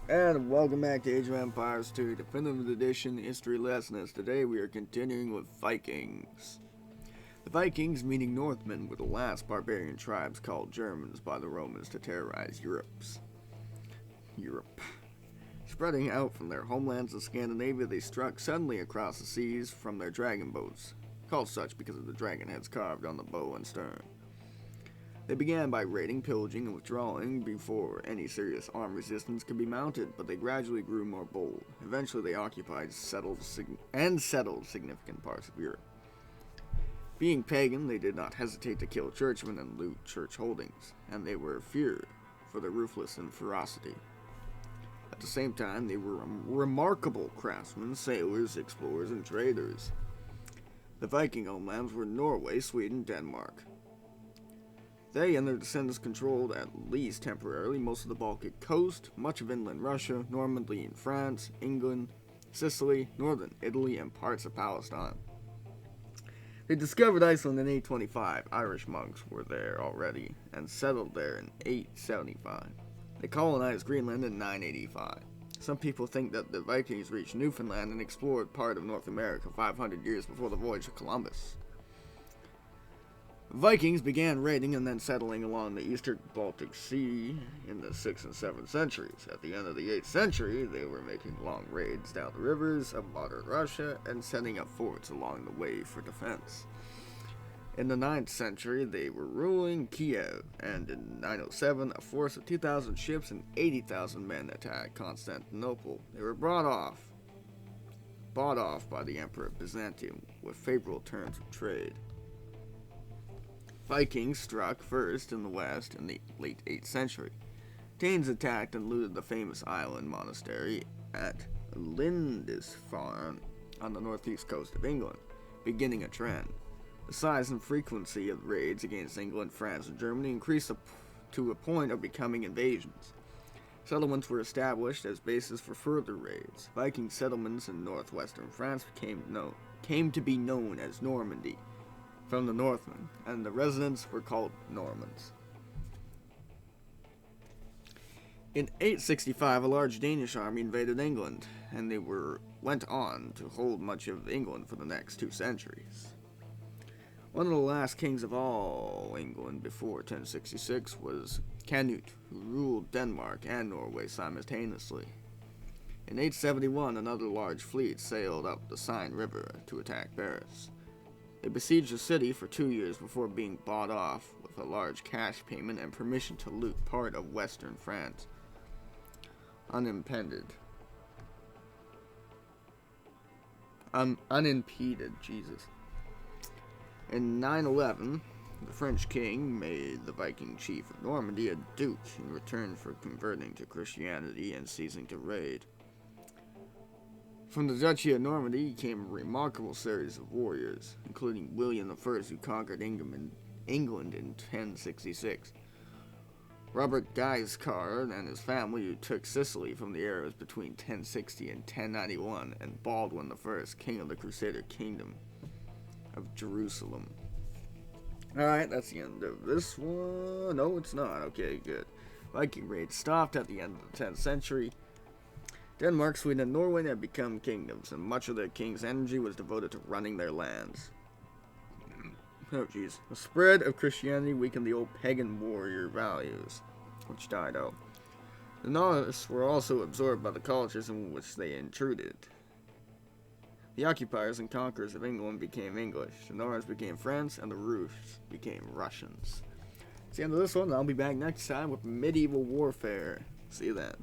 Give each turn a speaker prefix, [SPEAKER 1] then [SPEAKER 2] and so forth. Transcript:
[SPEAKER 1] And welcome back to Age of Empires 2, Definitive Edition History Lessons. Today we are continuing with Vikings. The Vikings, meaning Northmen, were the last barbarian tribes called Germans by the Romans to terrorize Europe. Spreading out from their homelands in Scandinavia, they struck suddenly across the seas from their dragon boats, called such because of the dragon heads carved on the bow and stern. They began by raiding, pillaging, and withdrawing before any serious armed resistance could be mounted, but they gradually grew more bold. Eventually, they occupied settled significant parts of Europe. Being pagan, they did not hesitate to kill churchmen and loot church holdings, and they were feared for their ruthlessness and ferocity. At the same time, they were remarkable craftsmen, sailors, explorers, and traders. The Viking homelands were Norway, Sweden, Denmark. They and their descendants controlled, at least temporarily, most of the Baltic coast, much of inland Russia, Normandy in France, England, Sicily, northern Italy, and parts of Palestine. They discovered Iceland in 825. Irish monks were there already and settled there in 875. They colonized Greenland in 985. Some people think that the Vikings reached Newfoundland and explored part of North America 500 years before the voyage of Columbus. Vikings began raiding and then settling along the eastern Baltic Sea in the 6th and 7th centuries. At the end of the 8th century, they were making long raids down the rivers of modern Russia and setting up forts along the way for defense. In the 9th century, they were ruling Kiev, and in 907, a force of 2,000 ships and 80,000 men attacked Constantinople. They were bought off by the Emperor of Byzantium with favorable terms of trade. Vikings struck first in the west in the late 8th century. Danes attacked and looted the famous island monastery at Lindisfarne on the northeast coast of England, beginning a trend. The size and frequency of raids against England, France, and Germany increased to a point of becoming invasions. Settlements were established as bases for further raids. Viking settlements in northwestern France came to be known as Normandy, from the Northmen, and the residents were called Normans. In 865, a large Danish army invaded England, and they went on to hold much of England for the next 2 centuries. One of the last kings of all England before 1066 was Canute, who ruled Denmark and Norway simultaneously. In 871, another large fleet sailed up the Seine River to attack Paris. They besieged the city for 2 years before being bought off with a large cash payment and permission to loot part of western France, unimpeded. Jesus. In 911, the French king made the Viking chief of Normandy a duke in return for converting to Christianity and ceasing to raid. From the Duchy of Normandy came a remarkable series of warriors, including William I, who conquered England in 1066, Robert Guiscard and his family, who took Sicily from the Arabs between 1060 and 1091, and Baldwin I, king of the Crusader kingdom of Jerusalem. Alright, that's the end of this one. No, it's not. Okay, good. Viking raids stopped at the end of the 10th century. Denmark, Sweden, and Norway had become kingdoms, and much of their king's energy was devoted to running their lands. Oh, jeez. The spread of Christianity weakened the old pagan warrior values, which died out. The Norse were also absorbed by the cultures in which they intruded. The occupiers and conquerors of England became English, the Norse became French, and the Rus became Russians. That's the end of this one. I'll be back next time with medieval warfare. See you then.